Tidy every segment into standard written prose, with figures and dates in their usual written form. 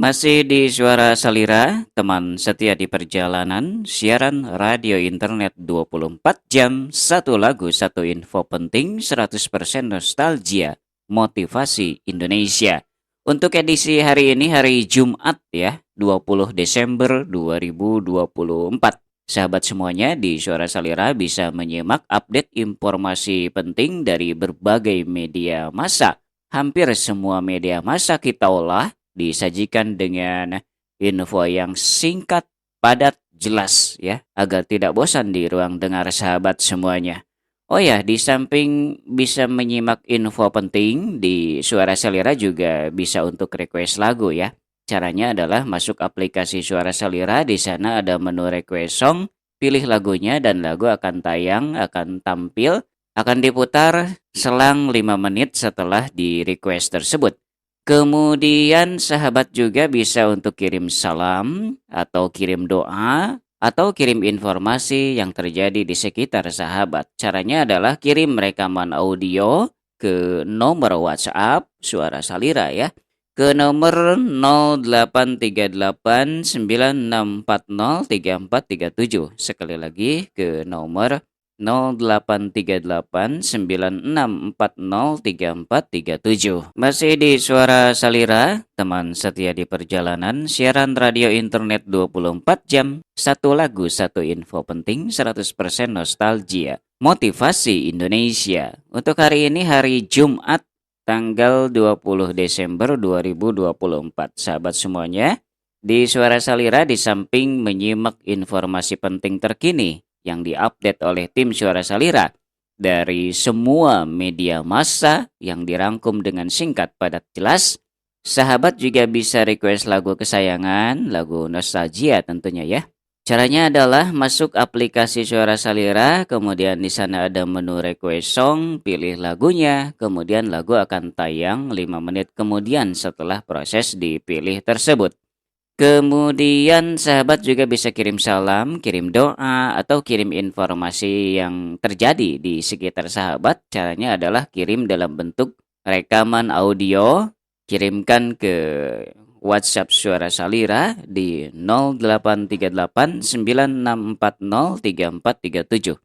Masih di Suara Salira, teman setia di perjalanan, siaran radio internet 24 jam, satu lagu, satu info penting, 100% nostalgia, motivasi Indonesia. Untuk edisi hari ini, hari Jumat ya, 20 Desember 2024. Sahabat semuanya, di Suara Salira bisa menyimak update informasi penting dari berbagai media massa. Hampir semua media massa kita olah disajikan dengan info yang singkat, padat, jelas ya, agar tidak bosan di ruang dengar sahabat semuanya. Oh ya, di samping bisa menyimak info penting di Suara Salira juga bisa untuk request lagu ya. Caranya adalah masuk aplikasi Suara Salira, di sana ada menu request song, pilih lagunya dan lagu akan tayang, akan tampil, akan diputar selang 5 menit setelah di request tersebut. Kemudian sahabat juga bisa untuk kirim salam atau kirim doa atau kirim informasi yang terjadi di sekitar sahabat. Caranya adalah kirim rekaman audio ke nomor WhatsApp Suara Salira ya. Ke nomor 083896403437. Sekali lagi ke nomor 083896403437. Masih di Suara Salira, teman setia di perjalanan, siaran radio internet 24 jam, satu lagu, satu info penting, 100% nostalgia, motivasi Indonesia. Untuk hari ini hari Jumat, tanggal 20 Desember 2024. Sahabat semuanya, di Suara Salira di samping menyimak informasi penting terkini yang diupdate oleh tim Suara Salira dari semua media massa yang dirangkum dengan singkat, padat, jelas, sahabat juga bisa request lagu kesayangan, lagu nostalgia tentunya ya. Caranya adalah masuk aplikasi Suara Salira, kemudian di sana ada menu request song, pilih lagunya, kemudian lagu akan tayang 5 menit kemudian setelah proses dipilih tersebut. Kemudian sahabat juga bisa kirim salam, kirim doa, atau kirim informasi yang terjadi di sekitar sahabat. Caranya adalah kirim dalam bentuk rekaman audio, kirimkan ke WhatsApp Suara Salira di 083896403437.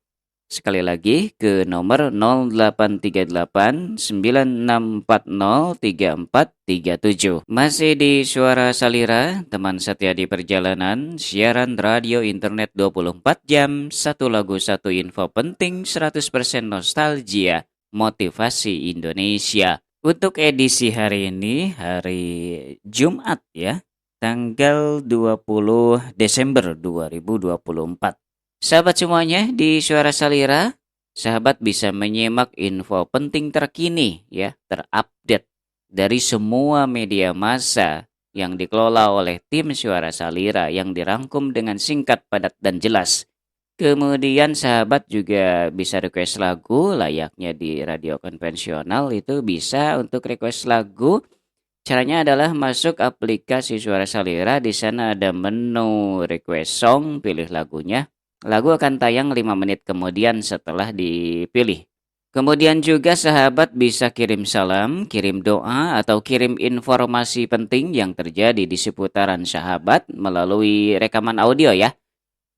Sekali lagi ke nomor 083896403437. Masih di Suara Salira, teman setia di perjalanan, siaran radio internet 24 jam, satu lagu, satu info penting, 100% nostalgia, motivasi Indonesia. Untuk edisi hari ini, hari Jumat ya, tanggal 20 Desember 2024. Sahabat semuanya, di Suara Salira, sahabat bisa menyimak info penting terkini ya, terupdate dari semua media massa yang dikelola oleh tim Suara Salira yang dirangkum dengan singkat, padat, dan jelas. Kemudian sahabat juga bisa request lagu layaknya di radio konvensional, itu bisa untuk request lagu. Caranya adalah masuk aplikasi Suara Salira, di sana ada menu request song, pilih lagunya. Lagu akan tayang 5 menit kemudian setelah dipilih. Kemudian juga sahabat bisa kirim salam, kirim doa, atau kirim informasi penting yang terjadi di seputaran sahabat melalui rekaman audio ya.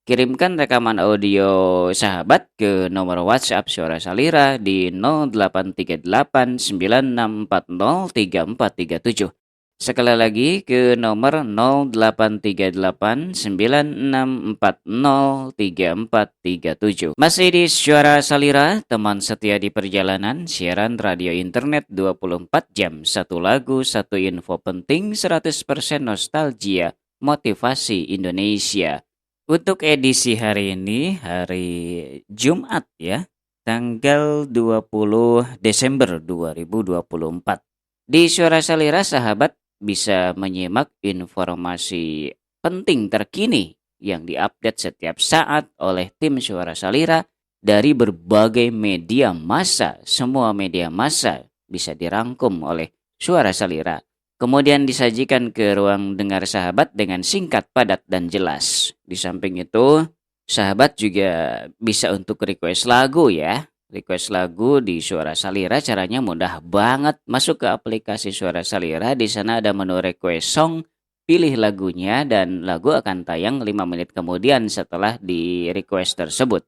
Kirimkan rekaman audio sahabat ke nomor WhatsApp Suara Salira di 083896403437. Sekali lagi ke nomor 083896403437. Masih di Suara Salira, teman setia di perjalanan, siaran radio internet 24 jam, satu lagu, satu info penting, 100% nostalgia, motivasi Indonesia. Untuk edisi hari ini, hari Jumat ya, tanggal 20 Desember 2024. Di Suara Salira, sahabat bisa menyimak informasi penting terkini yang diupdate setiap saat oleh tim Suara Salira dari berbagai media massa. Semua media massa bisa dirangkum oleh Suara Salira. Kemudian disajikan ke ruang dengar sahabat dengan singkat, padat, dan jelas. Di samping itu, sahabat juga bisa untuk request lagu ya. Request lagu di Suara Salira caranya mudah banget. Masuk ke aplikasi Suara Salira, di sana ada menu request song, pilih lagunya dan lagu akan tayang 5 menit kemudian setelah di request tersebut.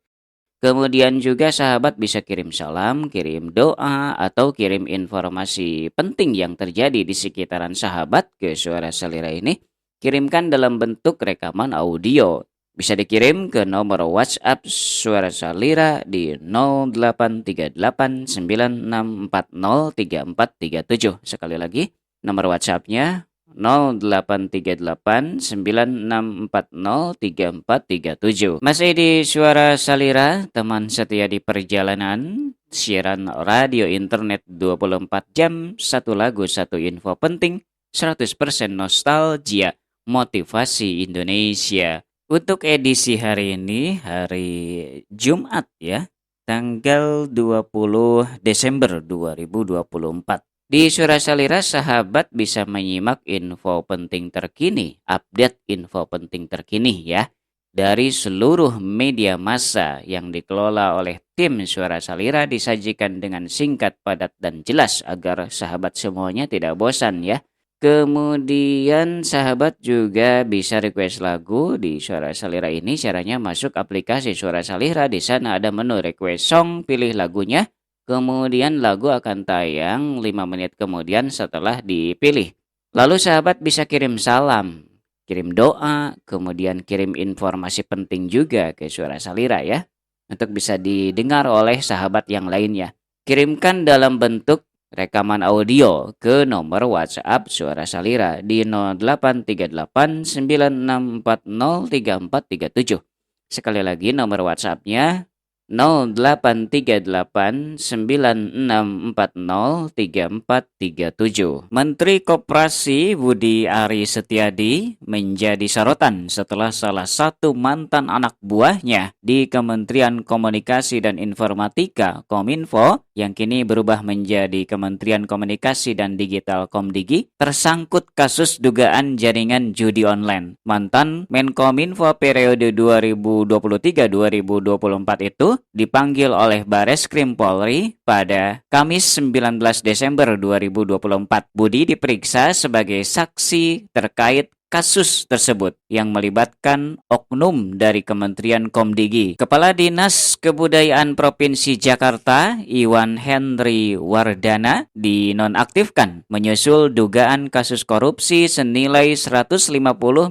Kemudian juga sahabat bisa kirim salam, kirim doa, atau kirim informasi penting yang terjadi di sekitaran sahabat ke Suara Salira ini. Kirimkan dalam bentuk rekaman audio. Bisa dikirim ke nomor WhatsApp Suara Salira di 083896403437. Sekali lagi, nomor WhatsApp-nya 083896403437. Masih di Suara Salira, teman setia di perjalanan, siaran radio internet 24 jam, satu lagu, satu info penting, 100% nostalgia, motivasi Indonesia. Untuk edisi hari ini, hari Jumat ya, tanggal 20 Desember 2024. Di Suara Salira, sahabat bisa menyimak info penting terkini, update info penting terkini ya, dari seluruh media massa yang dikelola oleh tim Suara Salira, disajikan dengan singkat, padat, dan jelas agar sahabat semuanya tidak bosan ya. Kemudian sahabat juga bisa request lagu di Suara Salira ini. Caranya masuk aplikasi Suara Salira, di sana ada menu request song, pilih lagunya. Kemudian lagu akan tayang 5 menit kemudian setelah dipilih. Lalu sahabat bisa kirim salam, kirim doa, kemudian kirim informasi penting juga ke Suara Salira ya, untuk bisa didengar oleh sahabat yang lainnya. Kirimkan dalam bentuk rekaman audio ke nomor WhatsApp Suara Salira di 083896403437. Sekali lagi nomor WhatsApp-nya 083896403437. Menteri Koperasi Budi Ari Setiadi menjadi sorotan setelah salah satu mantan anak buahnya di Kementerian Komunikasi dan Informatika Kominfo yang kini berubah menjadi Kementerian Komunikasi dan Digital Komdigi tersangkut kasus dugaan jaringan judi online. Mantan Menkominfo periode 2023-2024 itu dipanggil oleh Bareskrim Polri pada Kamis 19 Desember 2024. Budi diperiksa sebagai saksi terkait kasus tersebut yang melibatkan oknum dari Kementerian Komdigi. Kepala Dinas Kebudayaan Provinsi Jakarta, Iwan Henry Wardana, dinonaktifkan menyusul dugaan kasus korupsi senilai 150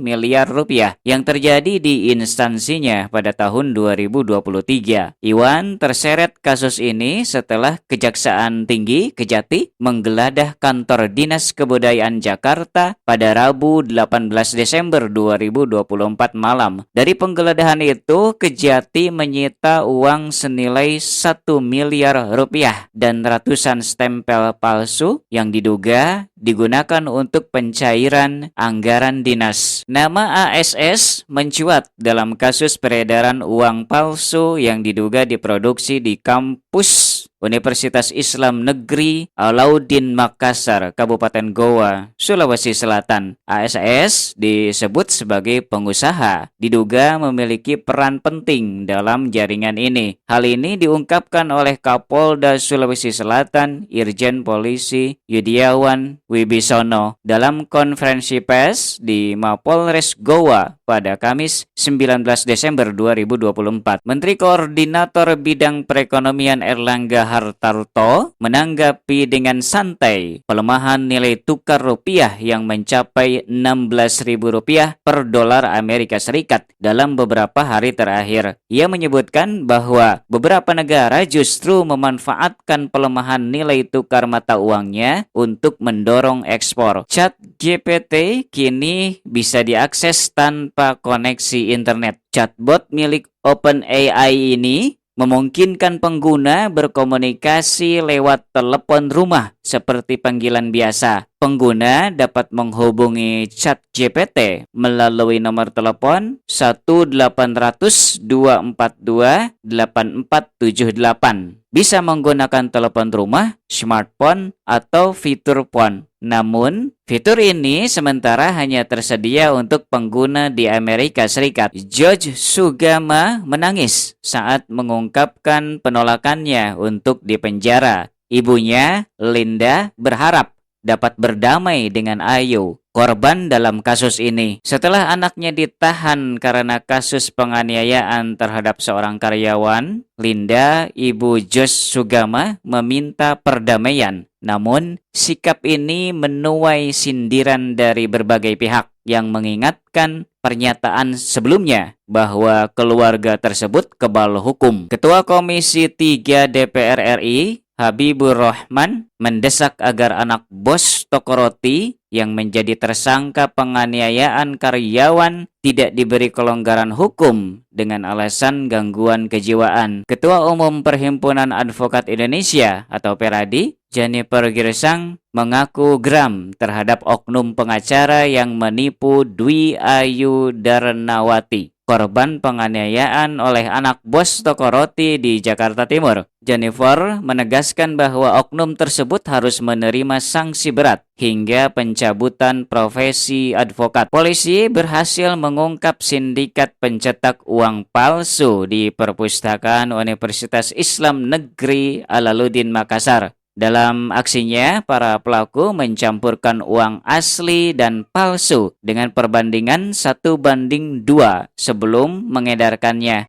miliar rupiah yang terjadi di instansinya pada tahun 2023. Iwan terseret kasus ini setelah Kejaksaan Tinggi Kejati menggeledah kantor Dinas Kebudayaan Jakarta pada Rabu 18 Desember 2024 malam. Dari penggeledahan itu, Kejati menyita uang senilai 1 miliar rupiah dan ratusan stempel palsu yang diduga digunakan untuk pencairan anggaran dinas. Nama ASS mencuat dalam kasus peredaran uang palsu yang diduga diproduksi di kampus Universitas Islam Negeri Alauddin Makassar, Kabupaten Goa, Sulawesi Selatan. ASS disebut sebagai pengusaha, diduga memiliki peran penting dalam jaringan ini. Hal ini diungkapkan oleh Kapolda Sulawesi Selatan, Irjen Polisi Yudiawan Wibisono dalam konferensi pers di Mapolres Goa pada Kamis 19 Desember 2024. Menteri Koordinator Bidang Perekonomian Erlangga Hartarto menanggapi dengan santai pelemahan nilai tukar rupiah yang mencapai Rp16.000 per dolar Amerika Serikat dalam beberapa hari terakhir. Ia menyebutkan bahwa beberapa negara justru memanfaatkan pelemahan nilai tukar mata uangnya untuk mendorong ekspor. ChatGPT kini bisa diakses tanpa koneksi internet. Chatbot milik OpenAI ini memungkinkan pengguna berkomunikasi lewat telepon rumah seperti panggilan biasa. Pengguna dapat menghubungi ChatGPT melalui nomor telepon 1-800-242-8478. Bisa menggunakan telepon rumah, smartphone, atau fitur phone. Namun, fitur ini sementara hanya tersedia untuk pengguna di Amerika Serikat. George Sugama menangis saat mengungkapkan penolakannya untuk dipenjara. Ibunya, Linda, berharap dapat berdamai dengan Ayu, korban dalam kasus ini. Setelah anaknya ditahan karena kasus penganiayaan terhadap seorang karyawan, Linda, ibu Jos Sugama, meminta perdamaian. Namun, sikap ini menuai sindiran dari berbagai pihak yang mengingatkan pernyataan sebelumnya bahwa keluarga tersebut kebal hukum. Ketua Komisi 3 DPR RI, Habibur Rahman, mendesak agar anak bos toko roti yang menjadi tersangka penganiayaan karyawan tidak diberi kelonggaran hukum dengan alasan gangguan kejiwaan. Ketua Umum Perhimpunan Advokat Indonesia atau Peradi, Jennifer Girsang, mengaku geram terhadap oknum pengacara yang menipu Dwi Ayu Darnawati, korban penganiayaan oleh anak bos toko roti di Jakarta Timur. Jennifer menegaskan bahwa oknum tersebut harus menerima sanksi berat hingga pencabutan profesi advokat. Polisi berhasil mengungkap sindikat pencetak uang palsu di Perpustakaan Universitas Islam Negeri Alaluddin Makassar. Dalam aksinya, para pelaku mencampurkan uang asli dan palsu dengan perbandingan 1:2 sebelum mengedarkannya.